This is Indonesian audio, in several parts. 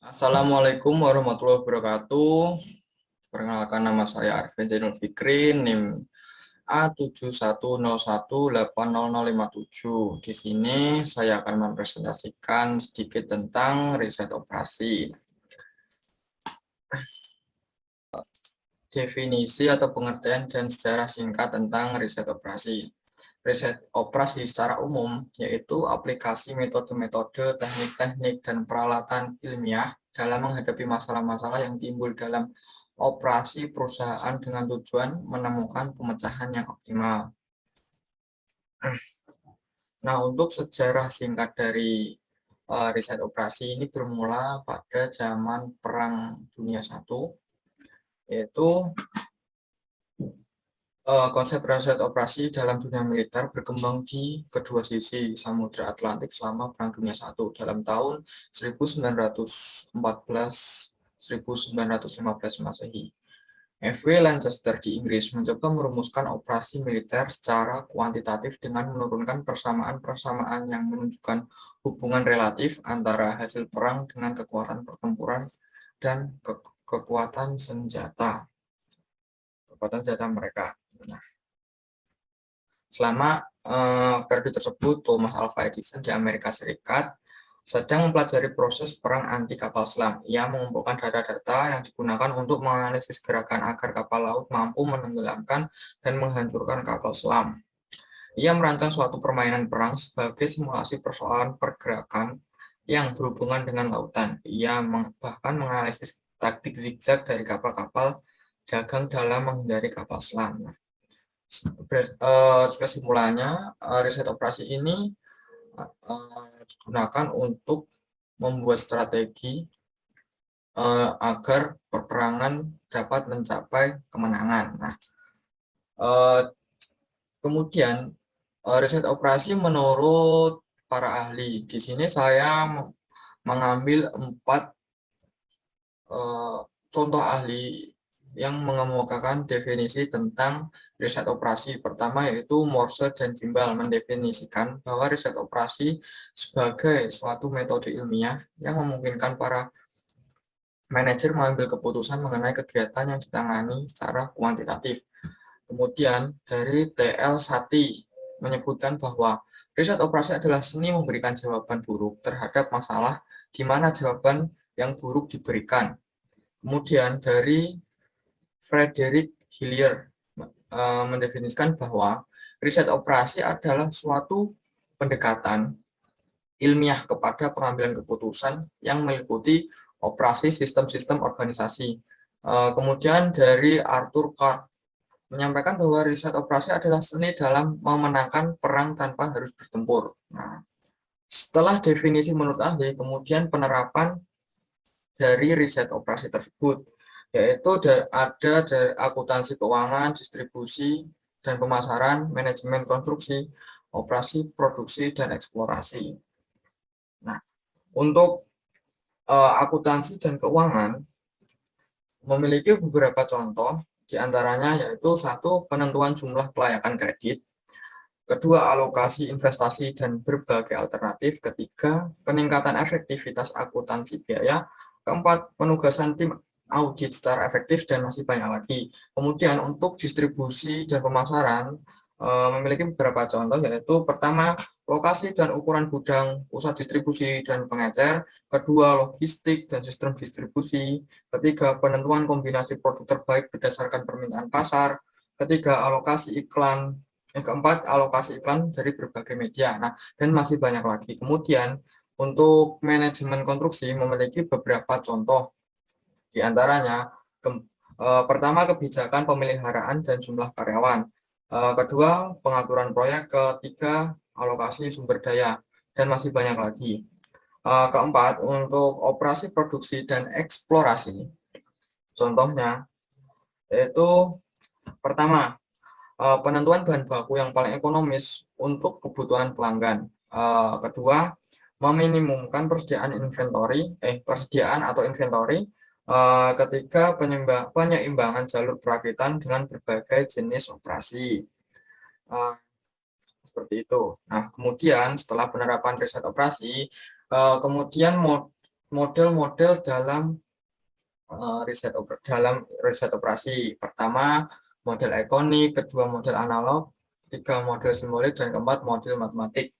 Assalamualaikum warahmatullahi wabarakatuh. Perkenalkan, nama saya Arifin Zainul Fikri, NIM A7101800057. Di sini saya akan mempresentasikan sedikit tentang riset operasi. Definisi atau pengertian dan sejarah singkat tentang riset operasi. Riset operasi secara umum yaitu aplikasi metode-metode, teknik-teknik, dan peralatan ilmiah dalam menghadapi masalah-masalah yang timbul dalam operasi perusahaan dengan tujuan menemukan pemecahan yang optimal. Nah, untuk sejarah singkat dari riset operasi ini bermula pada zaman Perang Dunia I, yaitu konsep riset operasi dalam dunia militer berkembang di kedua sisi Samudra Atlantik selama Perang Dunia I dalam tahun 1914-1915 Masehi. F.W. Lancaster di Inggris mencoba merumuskan operasi militer secara kuantitatif dengan menurunkan persamaan-persamaan yang menunjukkan hubungan relatif antara hasil perang dengan kekuatan pertempuran dan kekuatan senjata mereka. Nah, selama periode tersebut, Thomas Alva Edison di Amerika Serikat sedang mempelajari proses perang anti kapal selam. Ia mengumpulkan data-data yang digunakan untuk menganalisis gerakan agar kapal laut mampu menenggelamkan dan menghancurkan kapal selam. Ia merancang suatu permainan perang sebagai simulasi persoalan pergerakan yang berhubungan dengan lautan. Ia bahkan menganalisis taktik zigzag dari kapal-kapal dagang dalam menghindari kapal selam. Kesimpulannya, riset operasi ini digunakan untuk membuat strategi agar peperangan dapat mencapai kemenangan. Nah, kemudian riset operasi menurut para ahli. Di sini saya mengambil 4 contoh ahli yang mengemukakan definisi tentang riset operasi. Pertama yaitu Morsel dan Kimball mendefinisikan bahwa riset operasi sebagai suatu metode ilmiah yang memungkinkan para manajer mengambil keputusan mengenai kegiatan yang ditangani secara kuantitatif. Kemudian dari T.L. Sati menyebutkan bahwa riset operasi adalah seni memberikan jawaban buruk terhadap masalah di mana jawaban yang buruk diberikan. Kemudian dari Frederick Hillier mendefinisikan bahwa riset operasi adalah suatu pendekatan ilmiah kepada pengambilan keputusan yang meliputi operasi sistem-sistem organisasi. Kemudian dari Arthur Clarke menyampaikan bahwa riset operasi adalah seni dalam memenangkan perang tanpa harus bertempur. Nah, setelah definisi menurut ahli, kemudian penerapan dari riset operasi tersebut, yaitu ada dari akuntansi keuangan, distribusi, dan pemasaran, manajemen konstruksi, operasi, produksi, dan eksplorasi. Nah, untuk akuntansi dan keuangan memiliki beberapa contoh, diantaranya yaitu satu, penentuan jumlah kelayakan kredit, kedua, alokasi investasi dan berbagai alternatif, ketiga, peningkatan efektivitas akuntansi biaya, keempat, penugasan tim audit secara efektif, dan masih banyak lagi. Kemudian untuk distribusi dan pemasaran memiliki beberapa contoh, yaitu pertama, lokasi dan ukuran gudang, pusat distribusi dan pengecer, kedua, logistik dan sistem distribusi, ketiga, penentuan kombinasi produk terbaik berdasarkan permintaan pasar, ketiga, alokasi iklan, yang keempat, alokasi iklan dari berbagai media. Nah, dan masih banyak lagi. Kemudian, untuk manajemen konstruksi memiliki beberapa contoh. Di antaranya, pertama, kebijakan pemeliharaan dan jumlah karyawan. Kedua, pengaturan proyek. Ketiga, alokasi sumber daya. Dan masih banyak lagi. Keempat, untuk operasi produksi dan eksplorasi. Contohnya, yaitu pertama, penentuan bahan baku yang paling ekonomis untuk kebutuhan pelanggan. Kedua, meminimumkan persediaan atau inventory. Ketiga, penyeimbangan jalur perakitan dengan berbagai jenis operasi. Seperti itu. Nah, kemudian setelah penerapan riset operasi, kemudian model-model dalam riset operasi. Pertama, model ikonik, kedua model analog, tiga model simbolik, dan keempat model matematik.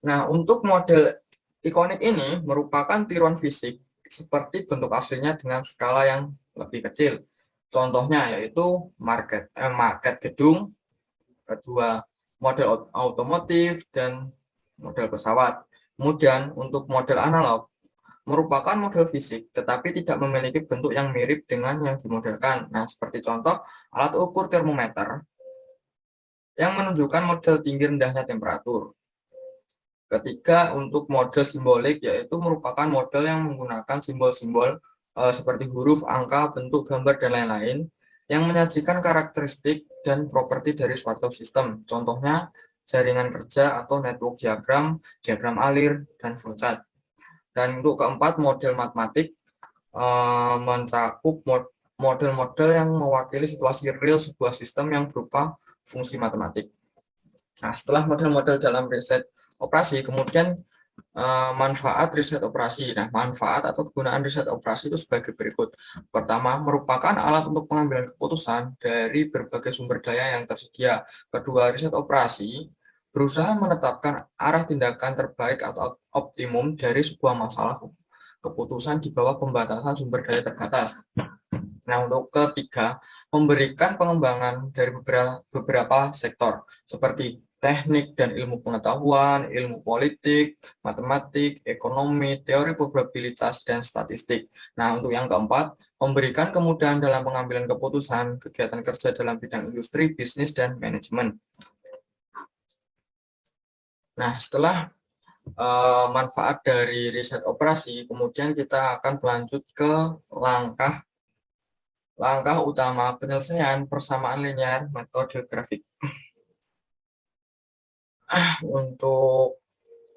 Nah, untuk model ikonik ini merupakan tiruan fisik seperti bentuk aslinya dengan skala yang lebih kecil. Contohnya yaitu market gedung, kedua model otomotif, dan model pesawat. Kemudian untuk model analog merupakan model fisik tetapi tidak memiliki bentuk yang mirip dengan yang dimodelkan. Nah, seperti contoh alat ukur termometer yang menunjukkan model tinggi rendahnya temperatur. Ketiga, untuk model simbolik yaitu merupakan model yang menggunakan simbol-simbol seperti huruf, angka, bentuk, gambar, dan lain-lain yang menyajikan karakteristik dan properti dari suatu sistem. Contohnya jaringan kerja atau network diagram, diagram alir, dan flowchart. Dan untuk keempat, model matematik mencakup model-model yang mewakili situasi real sebuah sistem yang berupa fungsi matematik. Nah, setelah model-model dalam riset operasi, kemudian manfaat riset operasi. Nah, manfaat atau kegunaan riset operasi itu sebagai berikut. Pertama, merupakan alat untuk pengambilan keputusan dari berbagai sumber daya yang tersedia. Kedua, riset operasi berusaha menetapkan arah tindakan terbaik atau optimum dari sebuah masalah keputusan di bawah pembatasan sumber daya terbatas. Nah, untuk ketiga, memberikan pengembangan dari beberapa sektor seperti teknik dan ilmu pengetahuan, ilmu politik, matematik, ekonomi, teori probabilitas, dan statistik. Nah, untuk yang keempat, memberikan kemudahan dalam pengambilan keputusan, kegiatan kerja dalam bidang industri, bisnis, dan manajemen. Nah, setelah manfaat dari riset operasi, kemudian kita akan berlanjut ke langkah utama penyelesaian persamaan linear metode grafik.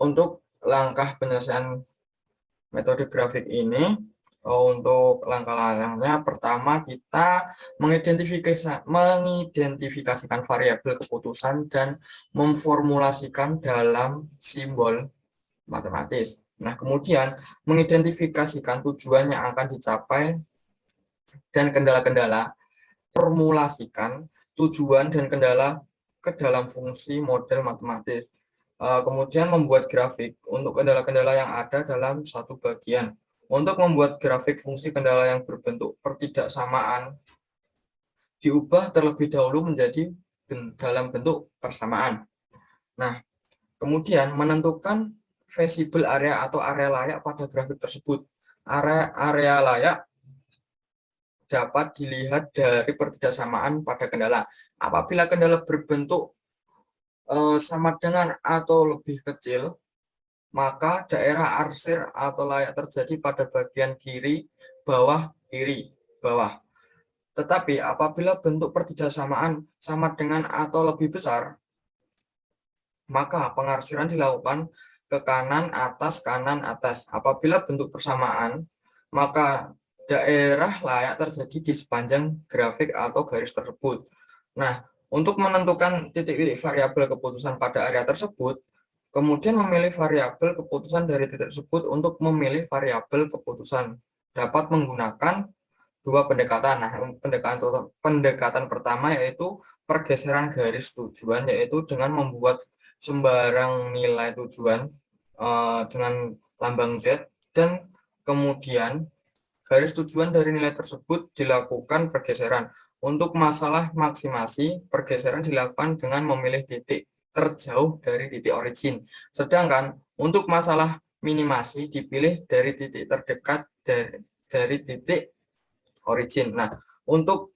Untuk langkah penyelesaian metode grafik ini, untuk langkah-langkahnya, pertama kita mengidentifikasikan variabel keputusan dan memformulasikan dalam simbol matematis. Nah, kemudian mengidentifikasikan tujuan yang akan dicapai dan kendala-kendala, formulasikan tujuan dan kendala ke dalam fungsi model matematis. Kemudian membuat grafik untuk kendala-kendala yang ada dalam satu bagian. Untuk membuat grafik fungsi kendala yang berbentuk pertidaksamaan, diubah terlebih dahulu menjadi dalam bentuk persamaan. Nah, kemudian menentukan visible area atau area layak pada grafik tersebut. Area layak dapat dilihat dari pertidaksamaan pada kendala. Apabila kendala berbentuk sama dengan atau lebih kecil, maka daerah arsir atau layak terjadi pada bagian kiri, bawah. Tetapi apabila bentuk pertidaksamaan sama dengan atau lebih besar, maka pengarsiran dilakukan ke kanan, atas. Apabila bentuk persamaan, maka daerah layak terjadi di sepanjang grafik atau garis tersebut. Nah, untuk menentukan titik-titik variabel keputusan pada area tersebut, kemudian memilih variabel keputusan dari titik tersebut untuk memilih variabel keputusan. Dapat menggunakan dua pendekatan. Nah, pendekatan pertama yaitu pergeseran garis tujuan, yaitu dengan membuat sembarang nilai tujuan dengan lambang Z, dan kemudian garis tujuan dari nilai tersebut dilakukan pergeseran. Untuk masalah maksimasi, pergeseran dilakukan dengan memilih titik terjauh dari titik origin. Sedangkan untuk masalah minimasi dipilih dari titik terdekat dari titik origin. Nah, untuk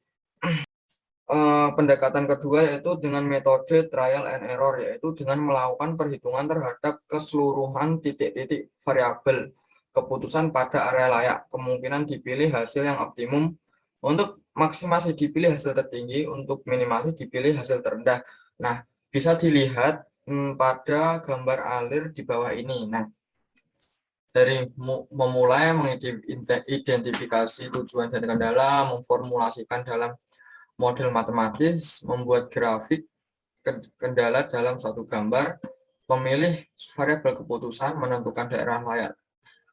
pendekatan kedua yaitu dengan metode trial and error, yaitu dengan melakukan perhitungan terhadap keseluruhan titik-titik variabel keputusan pada area layak. Kemungkinan dipilih hasil yang optimum. Untuk maksimasi dipilih hasil tertinggi, untuk minimasi dipilih hasil terendah. Nah, bisa dilihat pada gambar alir di bawah ini. Nah, dari memulai mengidentifikasi tujuan dan kendala, memformulasikan dalam model matematis, membuat grafik kendala dalam suatu gambar, memilih variabel keputusan, menentukan daerah layak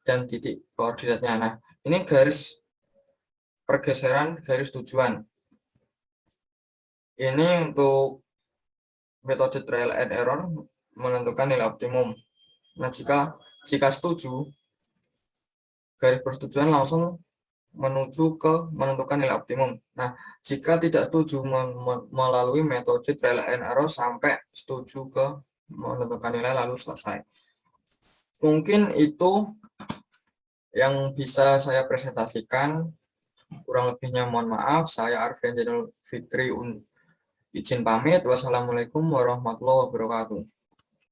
dan titik koordinatnya. Nah, ini garis pergeseran garis tujuan. Ini untuk metode trial and error menentukan nilai optimum. Nah, jika setuju, garis persetujuan langsung menuju ke menentukan nilai optimum. Nah, jika tidak setuju melalui metode trial and error sampai setuju ke menentukan nilai lalu selesai. Mungkin itu yang bisa saya presentasikan. Kurang lebihnya mohon maaf. Saya Arfian Jainul Fikri izin pamit. Wassalamualaikum warahmatullahi wabarakatuh.